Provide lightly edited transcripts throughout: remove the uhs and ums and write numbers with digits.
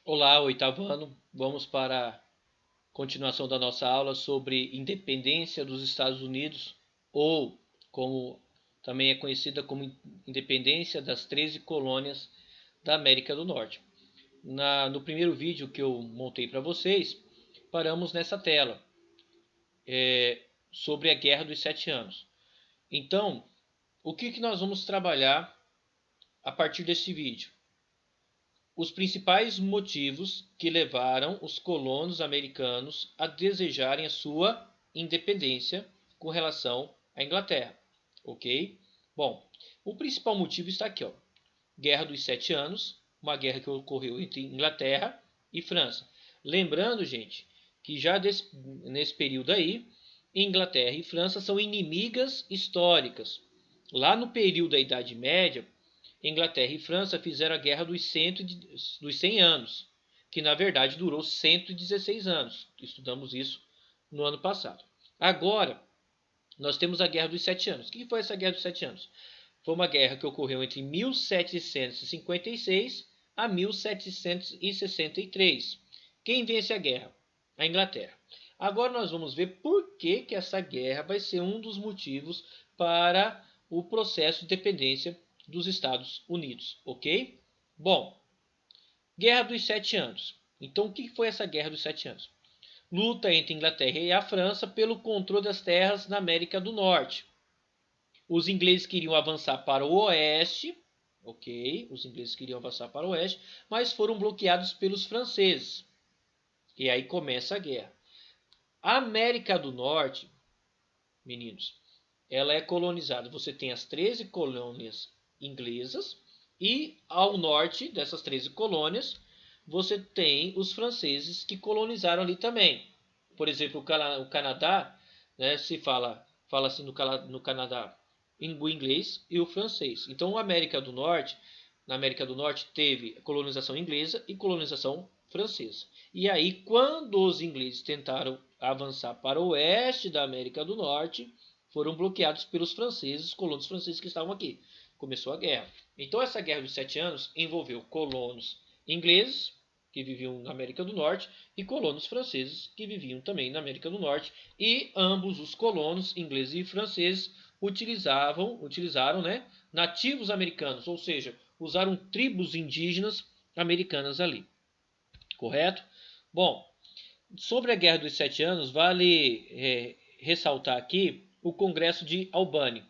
Olá, oitavo ano. Vamos para a continuação da nossa aula sobre independência dos Estados Unidos, ou como também é conhecida como independência das 13 colônias da América do Norte. No primeiro vídeo que eu montei para vocês, paramos nessa tela sobre a Guerra dos Sete Anos. Então, o que nós vamos trabalhar a partir desse vídeo? Os principais motivos que levaram os colonos americanos a desejarem a sua independência com relação à Inglaterra, ok? Bom, o principal motivo está aqui, ó. Guerra dos Sete Anos, uma guerra que ocorreu entre Inglaterra e França. Lembrando, gente, que já nesse período aí, Inglaterra e França são inimigas históricas. Lá no período da Idade Média, Inglaterra e França fizeram a Guerra dos 100 anos, que na verdade durou 116 anos. Estudamos isso no ano passado. Agora, nós temos a Guerra dos Sete Anos. O que foi essa Guerra dos Sete Anos? Foi uma guerra que ocorreu entre 1756 a 1763. Quem vence a guerra? A Inglaterra. Agora nós vamos ver por que essa guerra vai ser um dos motivos para o processo de independência dos Estados Unidos, ok? Bom, Guerra dos Sete Anos. Então, o que foi essa Guerra dos Sete Anos? Luta entre a Inglaterra e a França pelo controle das terras na América do Norte. Os ingleses queriam avançar para o oeste, ok? Os ingleses queriam avançar para o oeste, mas foram bloqueados pelos franceses. E aí começa a guerra. A América do Norte, meninos, ela é colonizada. Você tem as 13 colônias inglesas e ao norte dessas 13 colônias você tem os franceses que colonizaram ali também. Por exemplo, o Canadá, né, se fala assim no Canadá o inglês e o francês. Então, na América do Norte teve colonização inglesa e colonização francesa. E aí, quando os ingleses tentaram avançar para o oeste da América do Norte, foram bloqueados pelos franceses, colonos franceses que estavam aqui. Começou a guerra. Então, essa guerra dos 7 anos envolveu colonos ingleses, que viviam na América do Norte, e colonos franceses, que viviam também na América do Norte. E ambos os colonos, ingleses e franceses, utilizaram, né, nativos americanos, ou seja, usaram tribos indígenas americanas ali. Correto? Bom, sobre a Guerra dos Sete Anos, vale ressaltar aqui o Congresso de Albany,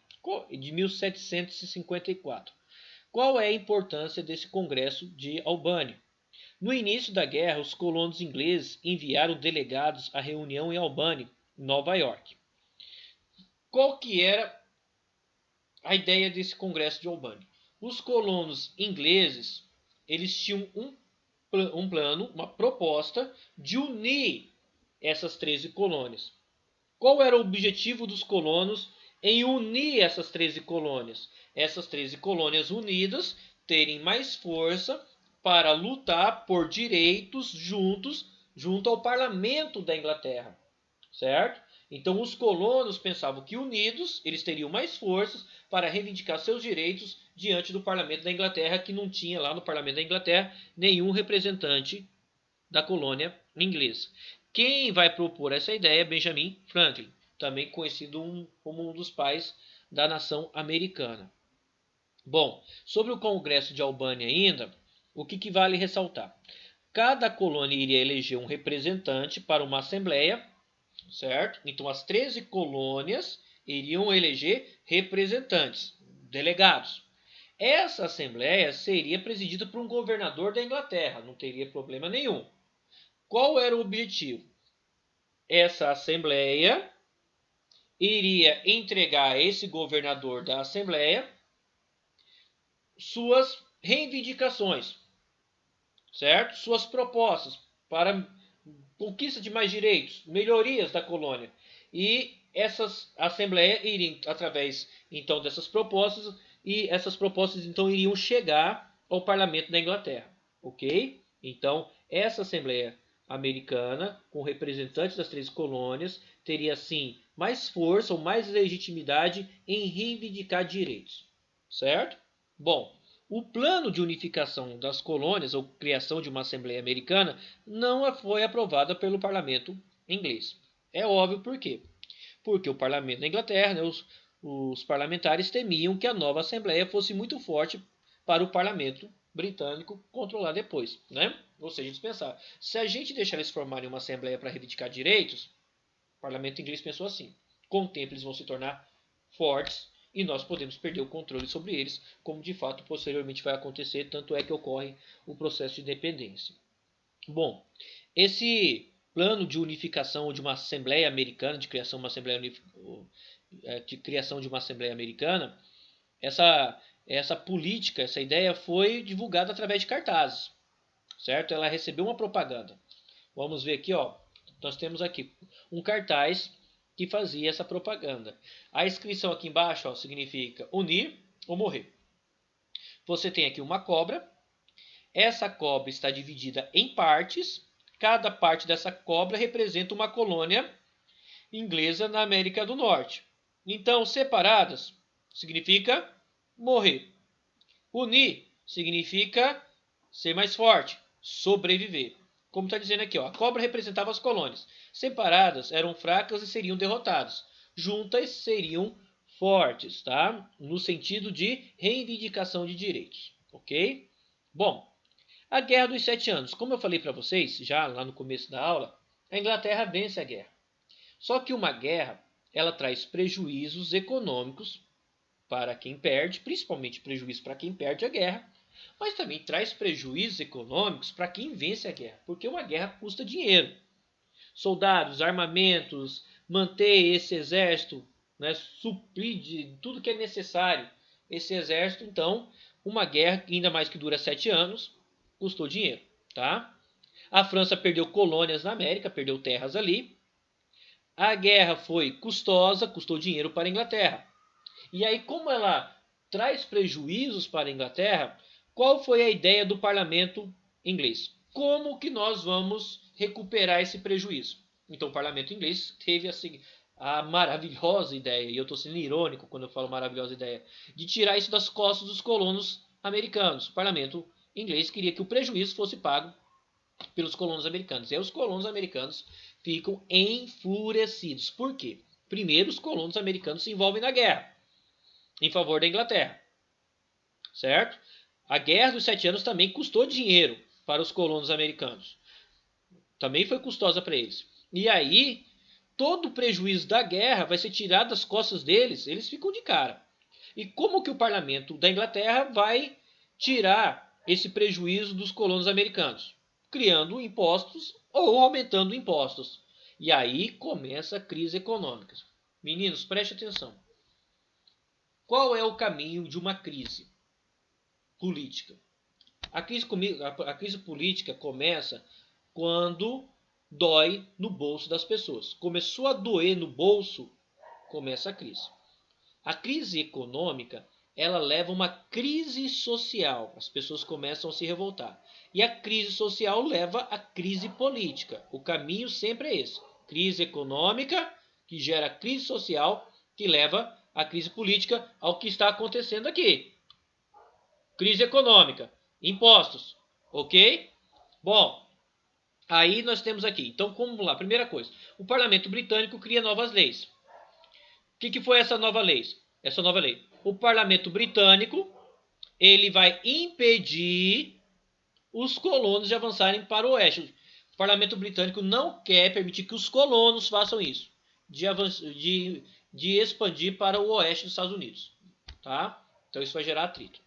de 1754. Qual é a importância desse Congresso de Albany? No início da guerra, os colonos ingleses enviaram delegados à reunião em Albany, Nova York. Qual que era a ideia desse Congresso de Albany? Os colonos ingleses, eles tinham um plano, uma proposta de unir essas 13 colônias. Qual era o objetivo dos colonos em unir essas 13 colônias? Essas 13 colônias unidas terem mais força para lutar por direitos junto ao parlamento da Inglaterra, certo? Então os colonos pensavam que unidos eles teriam mais forças para reivindicar seus direitos diante do parlamento da Inglaterra, que não tinha lá no parlamento da Inglaterra nenhum representante da colônia inglesa. Quem vai propor essa ideia é Benjamin Franklin, também conhecido como um dos pais da nação americana. Bom, sobre o Congresso de Albany ainda, o que vale ressaltar? Cada colônia iria eleger um representante para uma assembleia, certo? Então as 13 colônias iriam eleger representantes, delegados. Essa assembleia seria presidida por um governador da Inglaterra, não teria problema nenhum. Qual era o objetivo? Essa assembleia iria entregar a esse governador da assembleia suas reivindicações, certo? Suas propostas para conquista de mais direitos, melhorias da colônia. E essas assembleias iriam, através então dessas propostas, e essas propostas então iriam chegar ao parlamento da Inglaterra, ok? Então essa assembleia americana, com representantes das 13 colônias, teria sim mais força ou mais legitimidade em reivindicar direitos, certo? Bom, o plano de unificação das colônias, ou criação de uma Assembleia Americana, não foi aprovada pelo parlamento inglês. É óbvio por quê. Porque o parlamento da Inglaterra, né, os parlamentares temiam que a nova Assembleia fosse muito forte para o parlamento britânico controlar depois, né? Ou seja, eles pensaram, se a gente deixar eles formarem uma Assembleia para reivindicar direitos, o parlamento inglês pensou assim, com o tempo eles vão se tornar fortes e nós podemos perder o controle sobre eles, como de fato posteriormente vai acontecer, tanto é que ocorre o processo de independência. Bom, esse plano de unificação de uma Assembleia Americana, de criação de uma Assembleia Americana, essa política, essa ideia foi divulgada através de cartazes, certo? Ela recebeu uma propaganda. Vamos ver aqui, ó. Nós temos aqui um cartaz que fazia essa propaganda. A inscrição aqui embaixo, ó, significa unir ou morrer. Você tem aqui uma cobra. Essa cobra está dividida em partes. Cada parte dessa cobra representa uma colônia inglesa na América do Norte. Então, separadas significa morrer. Unir significa ser mais forte, sobreviver. Como está dizendo aqui, ó, a cobra representava as colônias. Separadas eram fracas e seriam derrotadas. Juntas seriam fortes, tá? No sentido de reivindicação de direitos, ok? Bom, a Guerra dos 7 Anos. Como eu falei para vocês, já lá no começo da aula, a Inglaterra vence a guerra. Só que uma guerra, ela traz prejuízos econômicos para quem perde, principalmente prejuízo para quem perde a guerra, mas também traz prejuízos econômicos para quem vence a guerra, porque uma guerra custa dinheiro. Soldados, armamentos, manter esse exército, né, suprir de tudo que é necessário esse exército. Então, uma guerra, ainda mais que dura 7 anos, custou dinheiro. Tá? A França perdeu colônias na América, perdeu terras ali. A guerra foi custosa, custou dinheiro para a Inglaterra. E aí, como ela traz prejuízos para a Inglaterra, qual foi a ideia do parlamento inglês? Como que nós vamos recuperar esse prejuízo? Então, o parlamento inglês teve a maravilhosa ideia, e eu estou sendo irônico quando eu falo maravilhosa ideia, de tirar isso das costas dos colonos americanos. O parlamento inglês queria que o prejuízo fosse pago pelos colonos americanos. E aí os colonos americanos ficam enfurecidos. Por quê? Primeiro, os colonos americanos se envolvem na guerra em favor da Inglaterra, certo? A Guerra dos 7 Anos também custou dinheiro para os colonos americanos. Também foi custosa para eles. E aí, todo o prejuízo da guerra vai ser tirado das costas deles, eles ficam de cara. E como que o parlamento da Inglaterra vai tirar esse prejuízo dos colonos americanos? Criando impostos ou aumentando impostos. E aí começa a crise econômica. Meninos, preste atenção. Qual é o caminho de uma crise política? A crise política começa quando dói no bolso das pessoas. Começou a doer no bolso, começa a crise. A crise econômica, ela leva a uma crise social. As pessoas começam a se revoltar. E a crise social leva à crise política. O caminho sempre é esse. Crise econômica, que gera crise social, que leva à crise política, ao que está acontecendo aqui. Crise econômica, impostos, ok? Bom, aí nós temos aqui. Então, vamos lá. Primeira coisa, o parlamento britânico cria novas leis. O que foi essa nova lei? Essa nova lei. O parlamento britânico, ele vai impedir os colonos de avançarem para o oeste. O parlamento britânico não quer permitir que os colonos façam isso, de expandir para o oeste dos Estados Unidos. Tá? Então isso vai gerar atrito.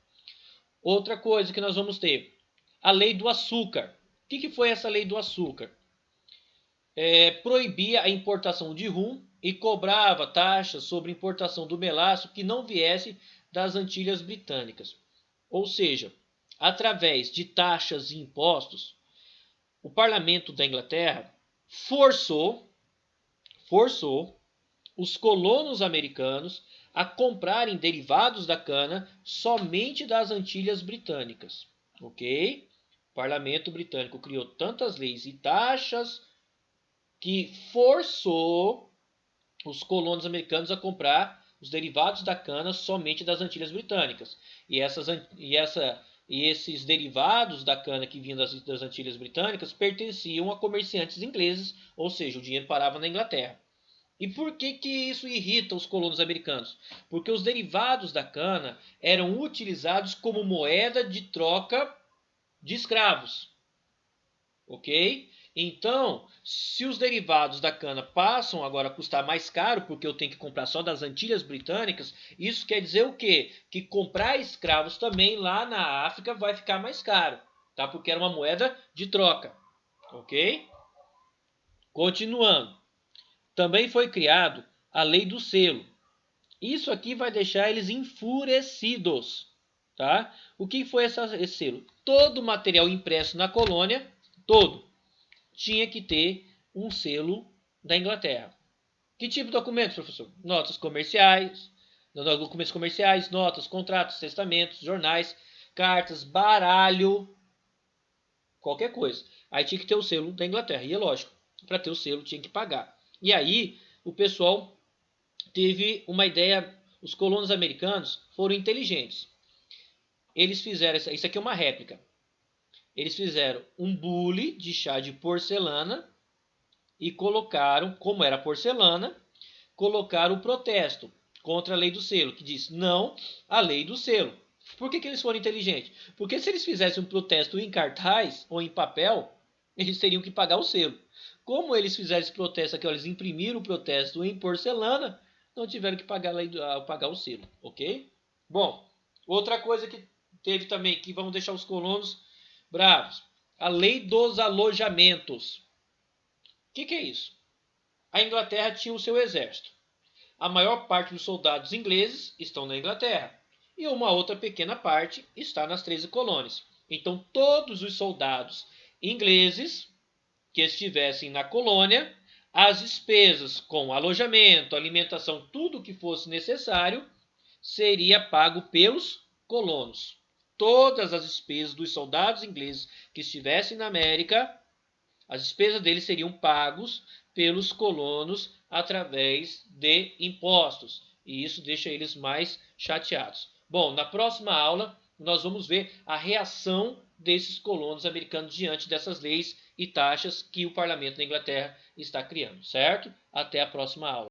Outra coisa que nós vamos ter, a lei do açúcar. O que foi essa lei do açúcar? Proibia a importação de rum e cobrava taxas sobre importação do melaço que não viesse das Antilhas Britânicas. Ou seja, através de taxas e impostos, o parlamento da Inglaterra forçou os colonos americanos a comprarem derivados da cana somente das Antilhas Britânicas. Ok? O parlamento britânico criou tantas leis e taxas que forçou os colonos americanos a comprar os derivados da cana somente das Antilhas Britânicas. E esses derivados da cana que vinham das Antilhas Britânicas pertenciam a comerciantes ingleses, ou seja, o dinheiro parava na Inglaterra. E por que isso irrita os colonos americanos? Porque os derivados da cana eram utilizados como moeda de troca de escravos. Ok? Então, se os derivados da cana passam agora a custar mais caro, porque eu tenho que comprar só das Antilhas Britânicas, isso quer dizer o quê? Que comprar escravos também lá na África vai ficar mais caro, tá? Porque era uma moeda de troca. Ok? Continuando. Também foi criado a lei do selo. Isso aqui vai deixar eles enfurecidos, tá? O que foi esse selo? Todo material impresso na colônia, todo, tinha que ter um selo da Inglaterra. Que tipo de documentos, professor? Notas comerciais, documentos comerciais, notas, contratos, testamentos, jornais, cartas, baralho, qualquer coisa. Aí tinha que ter o selo da Inglaterra. E é lógico, para ter o selo tinha que pagar. E aí o pessoal teve uma ideia, os colonos americanos foram inteligentes. Eles fizeram, isso aqui é uma réplica. Eles fizeram um bule de chá de porcelana e colocaram, como era porcelana, colocaram o protesto contra a lei do selo, que diz não à lei do selo. Por que eles foram inteligentes? Porque se eles fizessem um protesto em cartaz ou em papel, eles teriam que pagar o selo. Como eles fizeram esse protesto aqui, eles imprimiram o protesto em porcelana, não tiveram que pagar o selo, ok? Bom, outra coisa que teve também, que vão deixar os colonos bravos, a lei dos alojamentos. O que é isso? A Inglaterra tinha o seu exército. A maior parte dos soldados ingleses estão na Inglaterra e uma outra pequena parte está nas 13 colônias. Então, todos os soldados ingleses que estivessem na colônia, as despesas com alojamento, alimentação, tudo o que fosse necessário, seria pago pelos colonos. Todas as despesas dos soldados ingleses que estivessem na América, as despesas deles seriam pagos pelos colonos através de impostos. E isso deixa eles mais chateados. Bom, na próxima aula nós vamos ver a reação desses colonos americanos diante dessas leis e taxas que o parlamento da Inglaterra está criando, certo? Até a próxima aula.